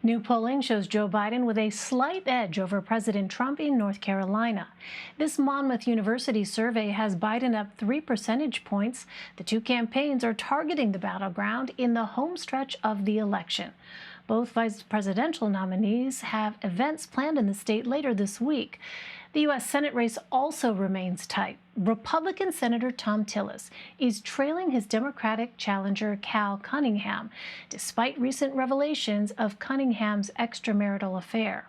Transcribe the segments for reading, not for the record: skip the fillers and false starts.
New polling shows Joe Biden with a slight edge over President Trump in North Carolina. This Monmouth University survey has Biden up 3 percentage points. The two campaigns are targeting the battleground in the home stretch of the election. Both vice presidential nominees have events planned in the state later this week. The U.S. Senate race also remains tight. Republican Senator Thom Tillis is trailing his Democratic challenger Cal Cunningham, despite recent revelations of Cunningham's extramarital affair.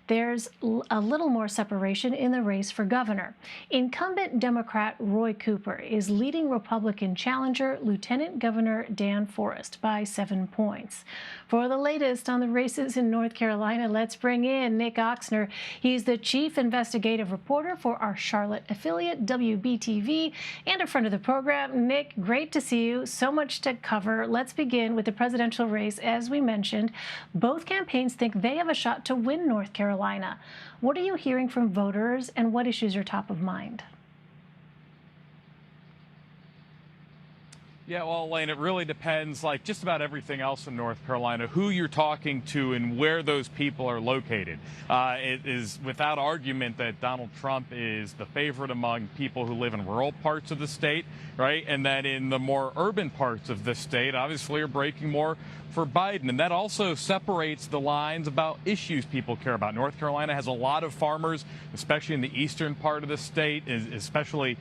There's a little more separation in the race for governor. Incumbent Democrat Roy Cooper is leading Republican challenger Lieutenant Governor Dan Forest by 7 points. For the latest on the races in North Carolina, let's bring in Nick Ochsner. He's the chief investigative reporter for our Charlotte affiliate, WBTV, and a friend of the program. Nick, great to see you. So much to cover. Let's begin with the presidential race. As we mentioned, both campaigns think they have a shot to win North Carolina. What are you hearing from voters, and what issues are top of mind? Yeah, well, Elaine, it really depends, like just about everything else in North Carolina, who you're talking to and where those people are located. It is without argument that Donald Trump is the favorite among people who live in rural parts of the state, right? And that in the more urban parts of the state, obviously, are breaking more for Biden. And that also separates the lines about issues people care about. North Carolina has a lot of farmers, especially in the eastern part of the state, especially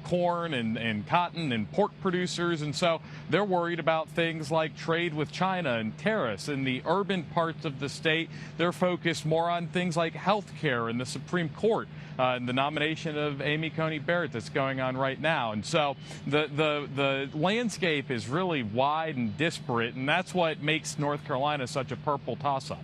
corn and cotton and pork producers. And so they're worried about things like trade with China and tariffs. In the urban parts of the state, they're focused more on things like health care and the Supreme Court and the nomination of Amy Coney Barrett that's going on right now. And so the landscape is really wide and disparate, and that's what makes North Carolina such a purple toss-up.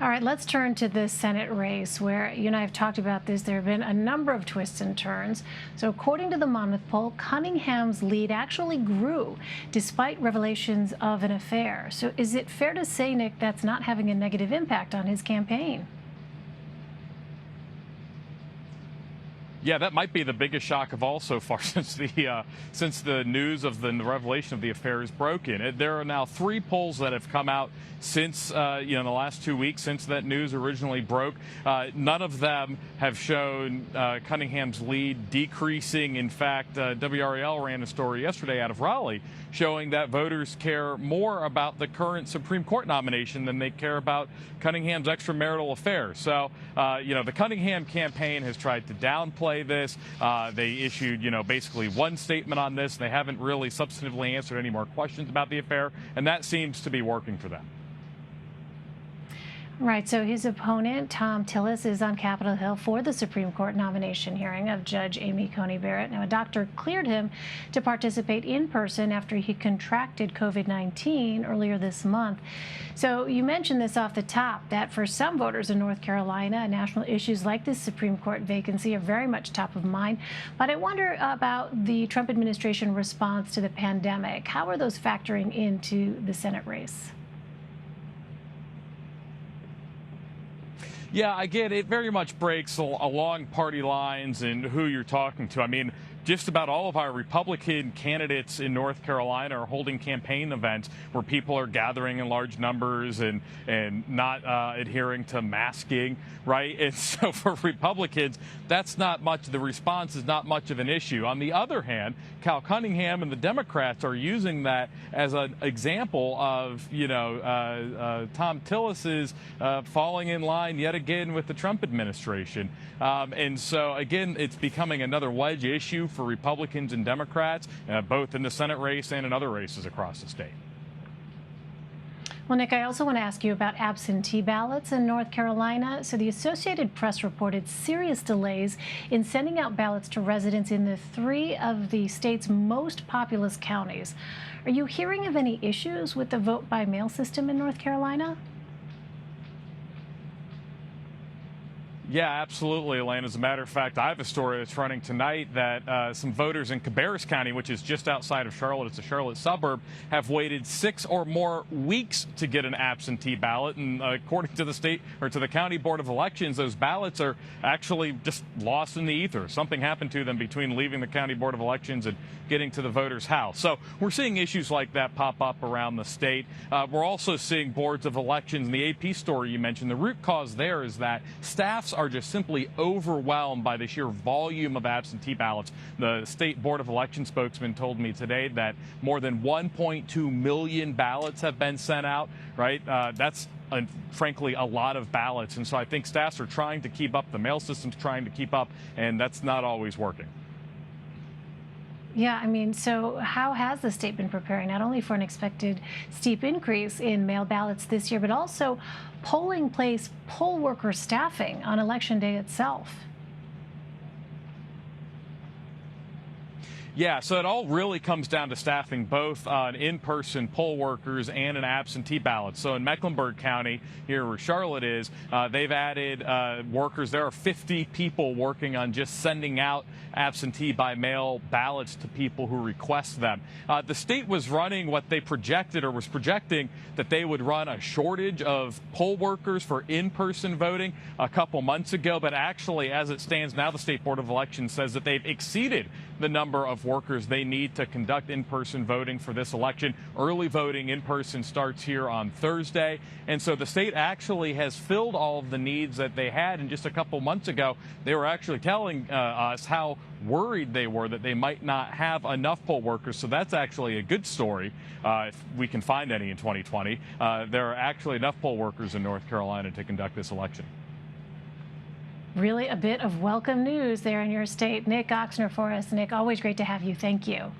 All right, let's turn to the Senate race, where you and I have talked about this. There have been a number of twists and turns. So according to the Monmouth poll, Cunningham's lead actually grew despite revelations of an affair. So is it fair to say, Nick, that's not having a negative impact on his campaign? Yeah, that might be the biggest shock of all so far since the news of the revelation of the affair is broken. There are now 3 polls that have come out since in the last 2 weeks since that news originally broke. None of them have shown Cunningham's lead decreasing. In fact, WRAL ran a story yesterday out of Raleigh showing that voters care more about the current Supreme Court nomination than they care about Cunningham's extramarital affair. So, the Cunningham campaign has tried to downplay this. They issued, basically one statement on this. They haven't really substantively answered any more questions about the affair, and that seems to be working for them. Right, so his opponent, Thom Tillis, is on Capitol Hill for the Supreme Court nomination hearing of Judge Amy Coney Barrett. Now, a doctor cleared him to participate in person after he contracted COVID-19 earlier this month. So you mentioned this off the top, that for some voters in North Carolina, national issues like this Supreme Court vacancy are very much top of mind. But I wonder about the Trump administration response to the pandemic. How are those factoring into the Senate race? Yeah, again, it very much breaks along party lines and who you're talking to. I mean, just about all of our Republican candidates in North Carolina are holding campaign events where people are gathering in large numbers and not adhering to masking, right? And so for Republicans, that's not much. The response is not much of an issue. On the other hand, Cal Cunningham and the Democrats are using that as an example of, Thom Tillis's falling in line yet again with the Trump administration. And so, again, it's becoming another wedge issue for Republicans and Democrats, both in the Senate race and in other races across the state. Well, Nick, I also want to ask you about absentee ballots in North Carolina. So the Associated Press reported serious delays in sending out ballots to residents in the 3 of the state's most populous counties. Are you hearing of any issues with the vote-by-mail system in North Carolina? Yeah, absolutely, Elaine. As a matter of fact, I have a story that's running tonight that some voters in Cabarrus County, which is just outside of Charlotte, it's a Charlotte suburb, have waited 6 or more weeks to get an absentee ballot. And according to the state or to the county board of elections, those ballots are actually just lost in the ether. Something happened to them between leaving the county board of elections and getting to the voter's house. So we're seeing issues like that pop up around the state. We're also seeing boards of elections. In the AP story you mentioned, the root cause there is that staffs are just simply overwhelmed by the sheer volume of absentee ballots. The state board of election spokesman told me today that more than 1.2 million ballots have been sent out, right? That's frankly a lot of ballots. And so I think staffs are trying to keep up, the mail system's trying to keep up, and that's not always working. Yeah, I mean, so how has the state been preparing not only for an expected steep increase in mail ballots this year, but also polling place poll worker staffing on Election Day itself? Yeah, so it all really comes down to staffing both in-person poll workers and an absentee ballot. So in Mecklenburg County, here where Charlotte is, they've added workers. There are 50 people working on just sending out absentee by mail ballots to people who request them. The state was running what they projected, or was projecting that they would run a shortage of poll workers for in-person voting a couple months ago. But actually, as it stands now, the State Board of Elections says that they've exceeded the number of workers they need to conduct in-person voting for this election. Early voting in person starts here on Thursday. And so the state actually has filled all of the needs that they had. And just a couple months ago, they were actually telling us how worried they were that they might not have enough poll workers. So that's actually a good story, if we can find any in 2020. There are actually enough poll workers in North Carolina to conduct this election. Really a bit of welcome news there in your state. Nick Ochsner for us. Nick, always great to have you. Thank you.